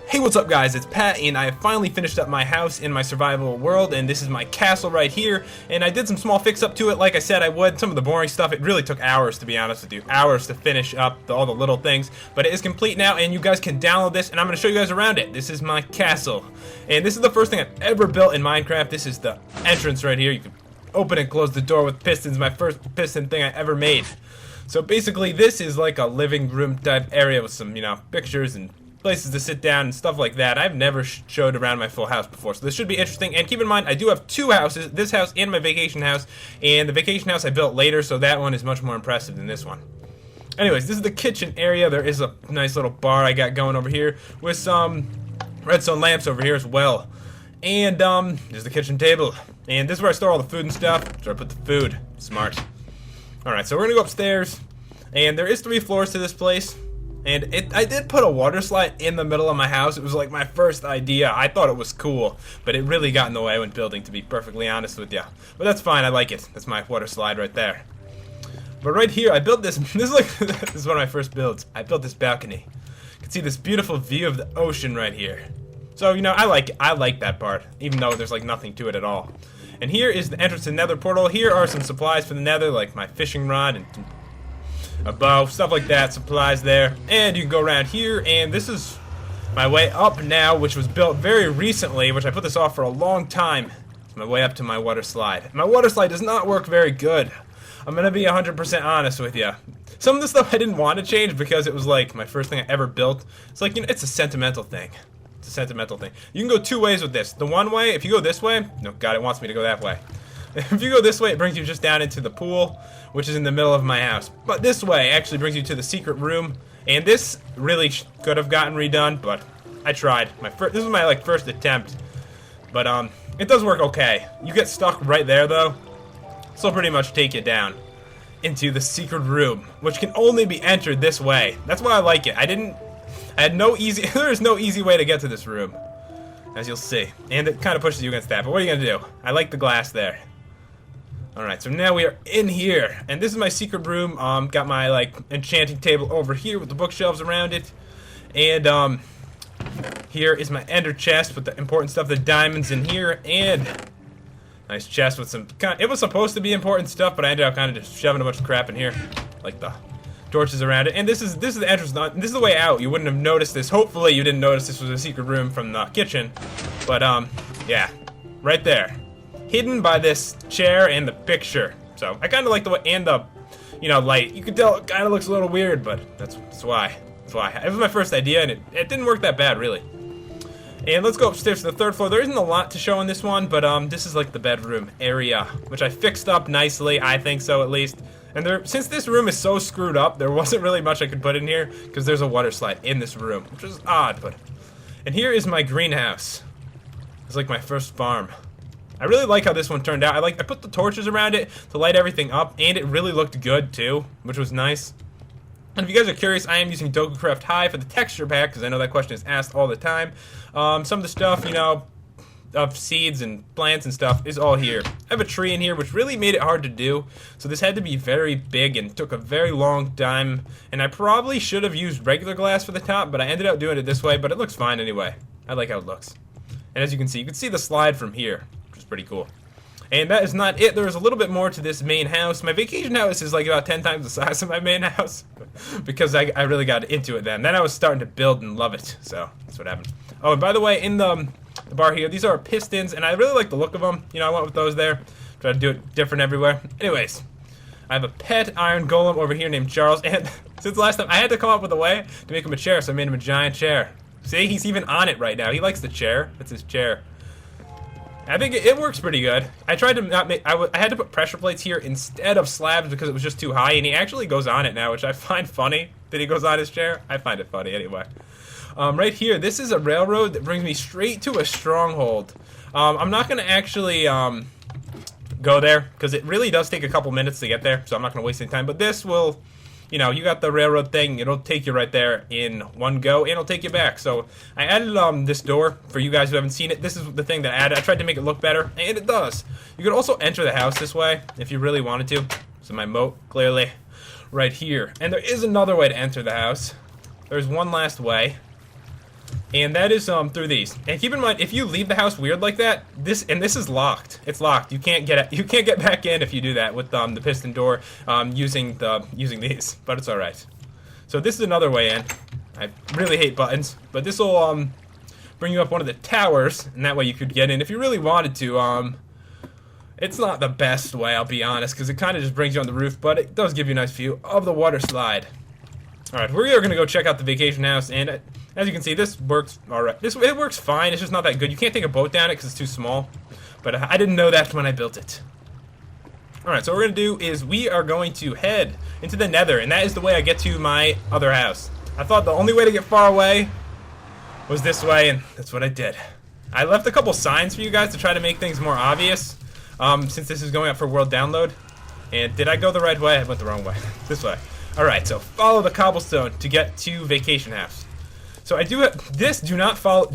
Hey, what's up guys, it's Pat, and I finally finished up my house in my survival world, and this is my castle right here, and I did some small fix up to it like I said I would. Some of the boring stuff, it really took hours to be honest with you, hours to finish up all the little things, but it is complete now, and you guys can download this, and I'm going to show you guys around it. This is my castle, and this is the first thing I've ever built in Minecraft. This is the entrance right here. You can open and close the door with pistons, my first piston thing I ever made. So basically this is like a living room type area with some, pictures and places to sit down and stuff like that. I've never showed around my full house before, so this should be interesting. And keep in mind, I do have two houses, this house and my vacation house, and the vacation house I built later, so that one is much more impressive than this one. Anyways, this is the kitchen area. There is a nice little bar I got going over here with some redstone lamps over here as well. And there's the kitchen table, and this is where I store all the food and stuff. So I put the food. Smart. Alright, so we're gonna go upstairs, and there is 3 floors to this place. And I did put a water slide in the middle of my house. It was like my first idea. I thought it was cool, but it really got in the way when building, to be perfectly honest with you. But that's fine, I like it. That's my water slide right there. But right here, I built this. This is like this is one of my first builds. I built this balcony. You can see this beautiful view of the ocean right here. So, I like that part, even though there's like nothing to it at all. And here is the entrance to the nether portal. Here are some supplies for the nether, like my fishing rod and a bow, stuff like that, supplies there. And you can go around here, and this is my way up now, which was built very recently, which I put this off for a long time. It's my way up to my water slide. My water slide does not work very good. I'm gonna be 100% honest with you. Some of the stuff I didn't want to change because it was like my first thing I ever built. It's like, it's a sentimental thing. It's a sentimental thing. You can go 2 ways with this. The one way, if you go this way, no, God, it wants me to go that way. If you go this way, it brings you just down into the pool, which is in the middle of my house. But this way actually brings you to the secret room, and this really could have gotten redone, but I tried. This was my first attempt, but it does work okay. You get stuck right there though, so it'll pretty much take you down into the secret room, which can only be entered this way. That's why I like it. I had no easy. There is no easy way to get to this room, as you'll see, and it kind of pushes you against that. But what are you gonna do? I like the glass there. Alright, so now we are in here, and this is my secret room. Got my enchanting table over here with the bookshelves around it, and here is my ender chest with the important stuff, the diamonds in here, and nice chest with some it was supposed to be important stuff, but I ended up kind of just shoving a bunch of crap in here, like the torches around it. And this is the entrance. This is the way out. You wouldn't have noticed this. Hopefully you didn't notice this was a secret room from the kitchen, but yeah, right there. Hidden by this chair and the picture. So I kind of like the way, and the light. You can tell it kind of looks a little weird, but that's why. It was my first idea, and it didn't work that bad really. And let's go upstairs to the 3rd floor. There isn't a lot to show in this one, but this is like the bedroom area, which I fixed up nicely. I think so, at least. And since this room is so screwed up, there wasn't really much I could put in here because there's a water slide in this room, which is odd. And here is my greenhouse. It's like my first farm. I really like how this one turned out. I put the torches around it to light everything up, and it really looked good too, which was nice. And if you guys are curious, I am using DokuCraft High for the texture pack, because I know that question is asked all the time. Some of the stuff, of seeds and plants and stuff is all here. I have a tree in here, which really made it hard to do, so this had to be very big and took a very long time, and I probably should have used regular glass for the top, but I ended up doing it this way, but it looks fine anyway. I like how it looks. And as you can see the slide from here, which is pretty cool. And that is not it. There's a little bit more to this main house. My vacation house is like about 10 times the size of my main house because I really got into it then. Then I was starting to build and love it, so that's what happened. Oh, and by the way, in the bar here, these are pistons, and I really like the look of them. I went with those there. Try to do it different everywhere. Anyways, I have a pet iron golem over here named Charles, and since last time, I had to come up with a way to make him a chair, so I made him a giant chair. See, he's even on it right now. He likes the chair. That's his chair. I think it works pretty good. I tried to not make. I had to put pressure plates here instead of slabs because it was just too high, and he actually goes on it now, which I find funny that he goes on his chair. I find it funny anyway. Right here, this is a railroad that brings me straight to a stronghold. I'm not going to actually go there because it really does take a couple minutes to get there, so I'm not going to waste any time. But this will, you got the railroad thing. It'll take you right there in one go, and it'll take you back. So I added this door for you guys who haven't seen it. This is the thing that I added. I tried to make it look better, and it does. You could also enter the house this way if you really wanted to. So my moat, clearly, right here. And there is another way to enter the house. There's one last way. And that is through these. And keep in mind, if you leave the house weird like that, this is locked. It's locked. You can't get back in if you do that with the piston door using these. But it's all right. So this is another way in. I really hate buttons, but this will bring you up one of the towers, and that way you could get in if you really wanted to. It's not the best way, I'll be honest, because it kind of just brings you on the roof, but it does give you a nice view of the water slide. All right, we are gonna go check out the vacation house, and as you can see, this works all right. It works fine. It's just not that good. You can't take a boat down it because it's too small. But I didn't know that when I built it. All right, so what we're gonna do is we are going to head into the nether, and that is the way I get to my other house. I thought the only way to get far away was this way, and that's what I did. I left a couple signs for you guys to try to make things more obvious, since this is going up for world download. And did I go the right way? I went the wrong way. This way. All right, so follow the cobblestone to get to vacation house. So I do this. Do not follow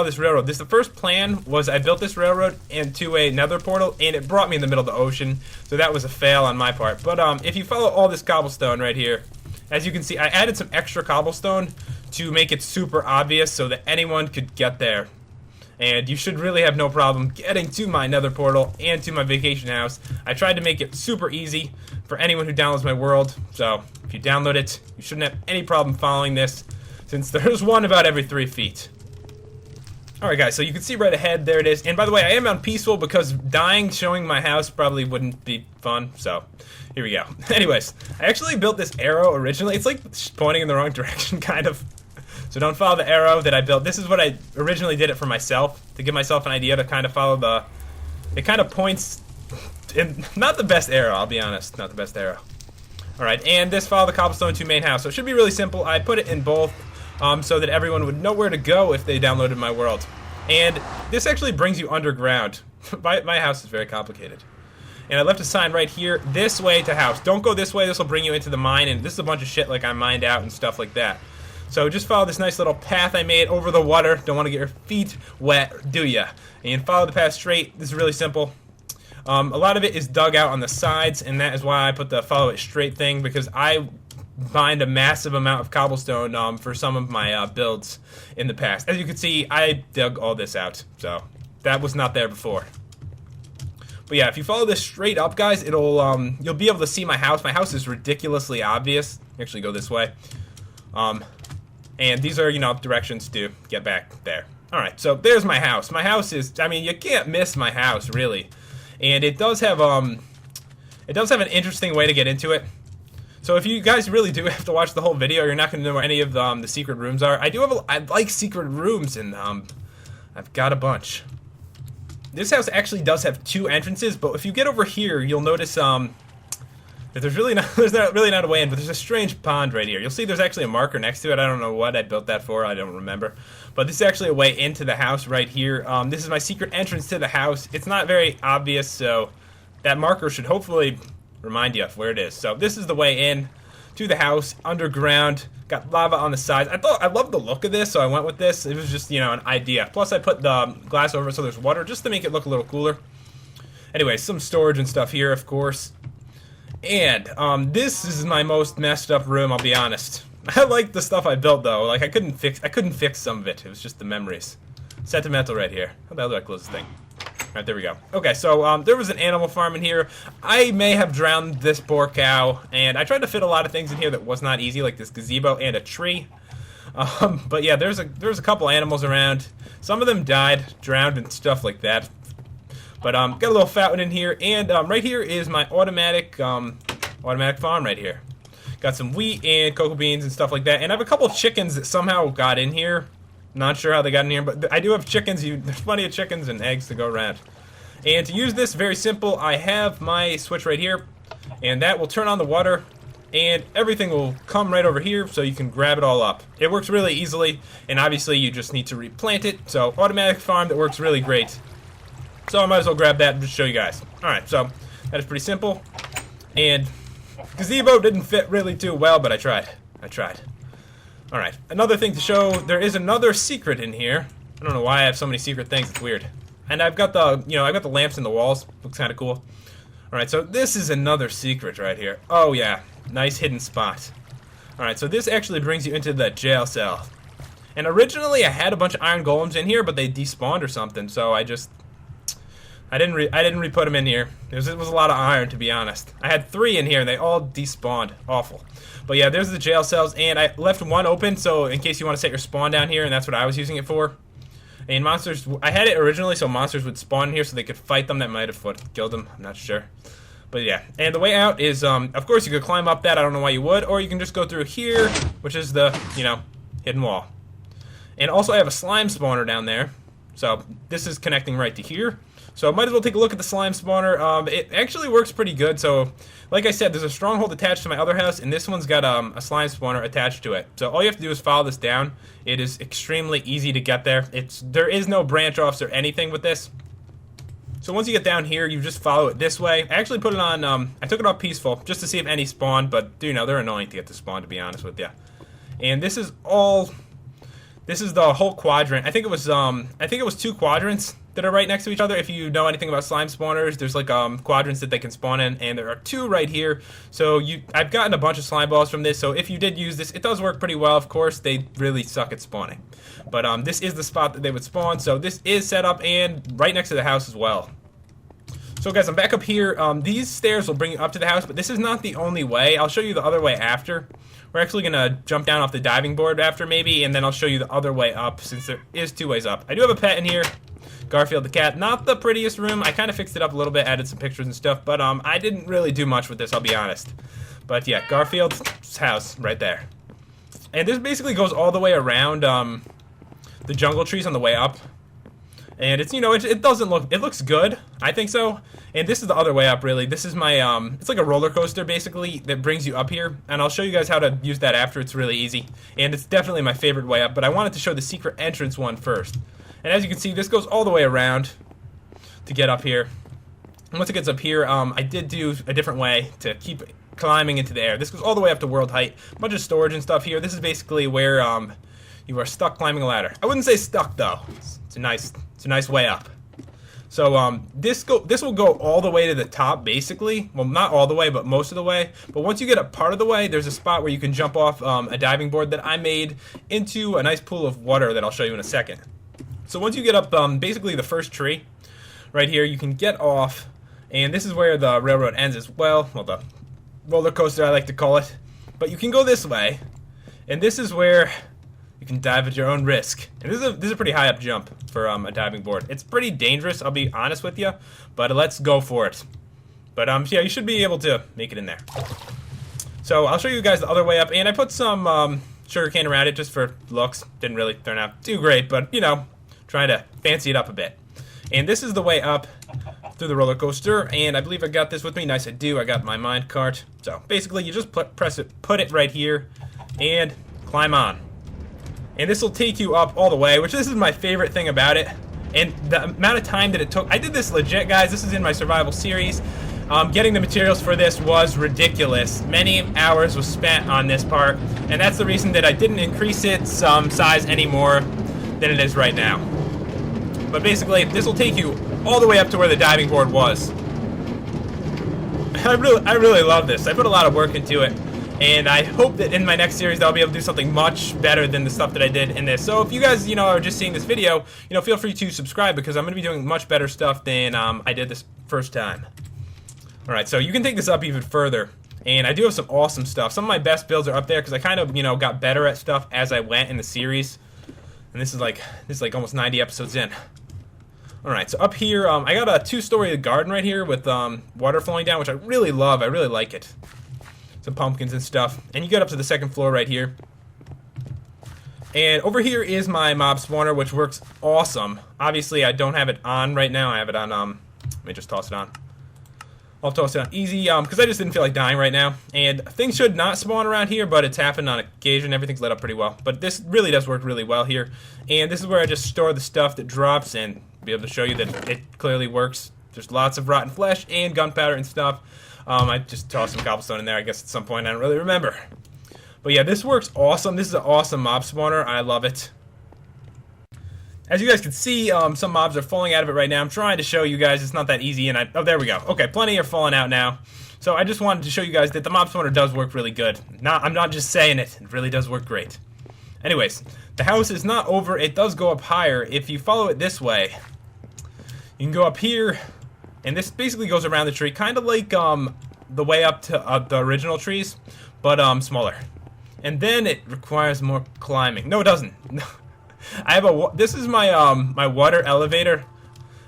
this railroad. The first plan was I built this railroad into a nether portal, and it brought me in the middle of the ocean. So that was a fail on my part. But if you follow all this cobblestone right here, as you can see, I added some extra cobblestone to make it super obvious so that anyone could get there. And you should really have no problem getting to my nether portal and to my vacation house. I tried to make it super easy for anyone who downloads my world. So if you download it, you shouldn't have any problem following this, since there's one about every 3 feet. Alright guys, so you can see right ahead, there it is. And by the way, I am on peaceful because dying showing my house probably wouldn't be fun, so here we go. Anyways, I actually built this arrow originally. It's like pointing in the wrong direction, kind of. So don't follow the arrow that I built. This is what I originally did it for myself, to give myself an idea to kind of follow the... It kind of points in... Not the best arrow, I'll be honest. Not the best arrow. Alright, and this follow the cobblestone to main house. So it should be really simple. I put it in both so that everyone would know where to go if they downloaded my world. And this actually brings you underground. My house is very complicated. And I left a sign right here, this way to house. Don't go this way, this will bring you into the mine, and this is a bunch of shit like I mined out and stuff like that. So just follow this nice little path I made over the water. Don't want to get your feet wet, do ya? And follow the path straight. This is really simple. A lot of it is dug out on the sides, and that is why I put the follow it straight thing, because I mined a massive amount of cobblestone for some of my builds in the past. As you can see, I dug all this out, so that was not there before. But yeah, if you follow this straight up, guys, it'll you'll be able to see my house. My house is ridiculously obvious. Actually, go this way. And these are, you know, directions to get back there. Alright, so there's my house. My house is, I mean, you can't miss my house, really. And it does have an interesting way to get into it. So if you guys really do have to watch the whole video, you're not going to know where any of the secret rooms are. I like secret rooms, and I've got a bunch. This house actually does have 2 entrances, but if you get over here, you'll notice that there's really not a way in, but there's a strange pond right here. You'll see there's actually a marker next to it. I don't know what I built that for. I don't remember. But this is actually a way into the house right here. This is my secret entrance to the house. It's not very obvious, so that marker should hopefully remind you of where it is. So this is the way in to the house, underground. Got lava on the sides. I loved the look of this, so I went with this. It was just, you know, an idea. Plus I put the glass over it so there's water, just to make it look a little cooler. Anyway, some storage and stuff here, of course. And this is my most messed up room, I'll be honest. I like the stuff I built though. Like I couldn't fix some of it. It was just the memories. Sentimental right here. How the hell do I close this thing? Alright, there we go. Okay, so there was an animal farm in here. I may have drowned this poor cow, and I tried to fit a lot of things in here that was not easy, like this gazebo and a tree. But yeah, there's a couple animals around. Some of them died, drowned, and stuff like that. But got a little fountain in here, and right here is my automatic farm right here. Got some wheat and cocoa beans and stuff like that, and I have a couple of chickens that somehow got in here. Not sure how they got in here, but I do have chickens. There's plenty of chickens and eggs to go around. And to use this, very simple. I have my switch right here, and that will turn on the water, and everything will come right over here, so you can grab it all up. It works really easily, and obviously you just need to replant it. So automatic farm that works really great. So I might as well grab that and just show you guys. Alright, so that is pretty simple. And gazebo didn't fit really too well, but I tried. Alright, another thing to show, there is another secret in here. I don't know why I have so many secret things, it's weird. And I've got the, you know, I've got the lamps in the walls. Looks kind of cool. Alright, so this is another secret right here. Oh yeah, nice hidden spot. Alright, so this actually brings you into the jail cell. And originally I had a bunch of iron golems in here, but they despawned or something, so I didn't re-put them in here. It was a lot of iron, to be honest. I had 3 in here, and they all despawned. Awful. But yeah, there's the jail cells, and I left one open, so in case you want to set your spawn down here, and that's what I was using it for. And monsters, I had it originally so monsters would spawn in here so they could fight them. That might have killed them, I'm not sure. But yeah, and the way out is, of course, you could climb up that. I don't know why you would, or you can just go through here, which is the, hidden wall. And also, I have a slime spawner down there, so this is connecting right to here. So I might as well take a look at the slime spawner. It actually works pretty good. So, like I said, there's a stronghold attached to my other house, and this one's got a slime spawner attached to it. So all you have to do is follow this down. It is extremely easy to get there. There is no branch offs or anything with this. So once you get down here, you just follow it this way. I actually put it on, I took it off peaceful just to see if any spawned, but they're annoying to get to spawn, to be honest with you. And this is the whole quadrant. I think it was 2 quadrants that are right next to each other. If you know anything about slime spawners, there's like quadrants that they can spawn in, and there are 2 right here. So I've gotten a bunch of slime balls from this, so if you did use this, it does work pretty well. Of course, they really suck at spawning. But this is the spot that they would spawn, so this is set up and right next to the house as well. So guys, I'm back up here. These stairs will bring you up to the house, but this is not the only way. I'll show you the other way after. We're actually going to jump down off the diving board after maybe, and then I'll show you the other way up since there is 2 ways up. I do have a pet in here, Garfield the cat. Not the prettiest room. I kind of fixed it up a little bit, added some pictures and stuff, but I didn't really do much with this, I'll be honest. But yeah, Garfield's house right there. And this basically goes all the way around the jungle trees on the way up. And it's, it looks good. I think so. And this is the other way up, really. This is my, it's like a roller coaster, basically, that brings you up here. And I'll show you guys how to use that after. It's really easy. And it's definitely my favorite way up, but I wanted to show the secret entrance one first. And as you can see, this goes all the way around to get up here. And once it gets up here, I did do a different way to keep climbing into the air. This goes all the way up to world height. A bunch of storage and stuff here. This is basically where, you are stuck climbing a ladder. I wouldn't say stuck, though. It's a nice way up. So this will go all the way to the top, basically. Well, not all the way, but most of the way. But once you get a part of the way, there's a spot where you can jump off a diving board that I made into a nice pool of water that I'll show you in a second. So once you get up basically the first tree right here, you can get off, and this is where the railroad ends as well. Well, the roller coaster, I like to call it. But you can go this way, and this is where you can dive at your own risk. And this is a pretty high up jump for a diving board. It's pretty dangerous, I'll be honest with you, but let's go for it. But yeah, you should be able to make it in there. So I'll show you guys the other way up, and I put some sugarcane around it just for looks. Didn't really turn out too great, but trying to fancy it up a bit. And this is the way up through the roller coaster, and I believe I got this with me. Nice, I do. I got my mine cart. So basically, you just put it right here, and climb on. And this will take you up all the way, which this is my favorite thing about it. And the amount of time that it took, I did this legit, guys. This is in my survival series. Getting the materials for this was ridiculous. Many hours was spent on this part, and that's the reason that I didn't increase its size any more than it is right now. But basically, this will take you all the way up to where the diving board was. I really love this. I put a lot of work into it. And I hope that in my next series I'll be able to do something much better than the stuff that I did in this. So if you guys, are just seeing this video, feel free to subscribe because I'm going to be doing much better stuff than I did this first time. Alright, so you can take this up even further. And I do have some awesome stuff. Some of my best builds are up there because I kind of, got better at stuff as I went in the series. And this is like almost 90 episodes in. Alright, so up here, I got a 2-story garden right here with water flowing down, which I really love. I really like it. Some pumpkins and stuff. And you get up to the 2nd floor right here. And over here is my mob spawner, which works awesome. Obviously, I don't have it on right now. I have it on, let me just toss it on. I'll toss it on easy, because I just didn't feel like dying right now. And things should not spawn around here, but it's happened on occasion. Everything's lit up pretty well. But this really does work really well here. And this is where I just store the stuff that drops and be able to show you that it clearly works. There's lots of rotten flesh and gunpowder and stuff. I just tossed some cobblestone in there, I guess, at some point. I don't really remember. But yeah, this works awesome. This is an awesome mob spawner. I love it. As you guys can see, some mobs are falling out of it right now. I'm trying to show you guys it's not that easy. And oh, there we go. Okay, plenty are falling out now. So I just wanted to show you guys that the mob spawner does work really good. I'm not just saying it. It really does work great. Anyways, the house is not over. It does go up higher. If you follow it this way, you can go up here, and this basically goes around the tree, kind of like the way up to the original trees, but smaller. And then it requires more climbing. No, it doesn't. I have this is my my water elevator.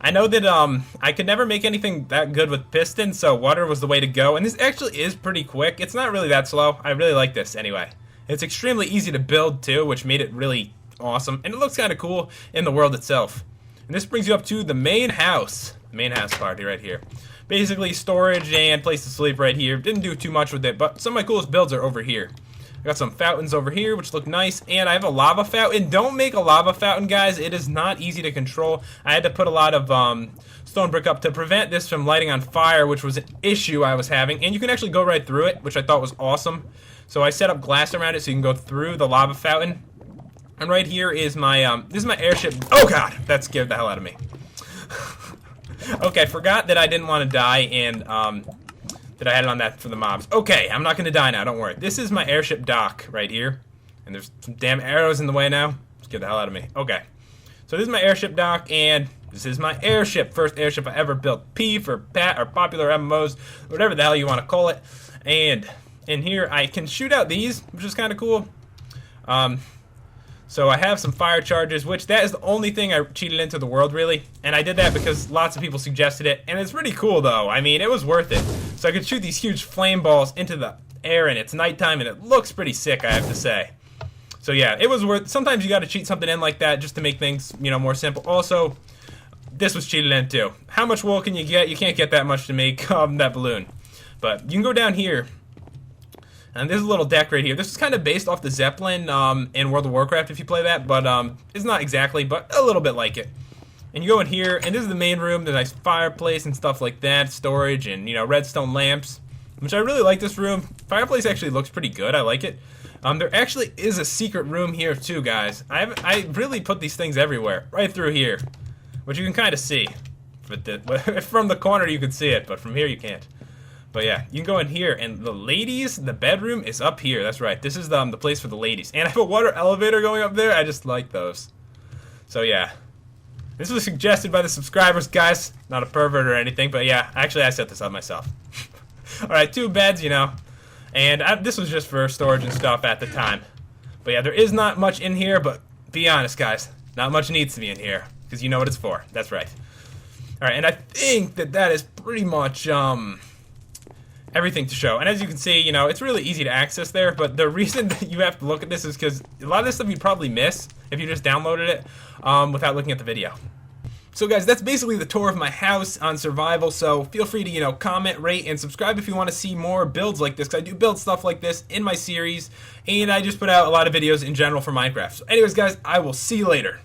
I know that I could never make anything that good with pistons, so water was the way to go. And this actually is pretty quick. It's not really that slow. I really like this anyway. It's extremely easy to build too, which made it really awesome. And it looks kind of cool in the world itself. And this brings you up to the main house. The main house party right here. Basically storage and place to sleep right here. Didn't do too much with it, but some of my coolest builds are over here. I got some fountains over here, which look nice, and I have a lava fountain. Don't make a lava fountain, guys. It is not easy to control. I had to put a lot of stone brick up to prevent this from lighting on fire, which was an issue I was having. And you can actually go right through it, which I thought was awesome. So I set up glass around it so you can go through the lava fountain. And right here is my, this is my airship. Oh god, that scared the hell out of me. Okay, forgot that I didn't want to die and that I had it on that for the mobs. Okay, I'm not going to die now, don't worry. This is my airship dock right here. And there's some damn arrows in the way now. Scared the hell out of me. Okay. So this is my airship dock, and this is my airship. First airship I ever built. P for PAT, or Popular MMOs, whatever the hell you want to call it. And in here I can shoot out these, which is kind of cool. So I have some fire charges, which that is the only thing I cheated into the world, really. And I did that because lots of people suggested it. And it's pretty cool, though. I mean, it was worth it. So I could shoot these huge flame balls into the air, and it's nighttime, and it looks pretty sick, I have to say. So yeah, it was worth. Sometimes you got to cheat something in like that just to make things, you know, more simple. Also, this was cheated in, too. How much wool can you get? You can't get that much to make that balloon. But you can go down here. And there's a little deck right here. This is kind of based off the Zeppelin in World of Warcraft if you play that, but it's not exactly, but a little bit like it. And you go in here, and this is the main room, the nice fireplace and stuff like that, storage and, you know, redstone lamps, which I really like this room. Fireplace actually looks pretty good. I like it. There actually is a secret room here too, guys. I really put these things everywhere, right through here, which you can kind of see. From the corner you can see it, but from here you can't. But yeah, you can go in here, and the ladies, the bedroom is up here. That's right. This is the place for the ladies. And I have a water elevator going up there. I just like those. So yeah. This was suggested by the subscribers, guys. Not a pervert or anything, but yeah, actually I set this up myself. Alright, 2 beds, you know. And this was just for storage and stuff at the time. But yeah, there is not much in here, but be honest, guys. Not much needs to be in here, because you know what it's for. That's right. Alright, and I think that is pretty much, everything to show. And as you can see, you know, it's really easy to access there, but the reason that you have to look at this is because a lot of this stuff you'd probably miss if you just downloaded it without looking at the video. So guys, that's basically the tour of my house on survival, so feel free to, you know, comment, rate, and subscribe if you want to see more builds like this, because I do build stuff like this in my series, and I just put out a lot of videos in general for Minecraft. So anyways, guys, I will see you later.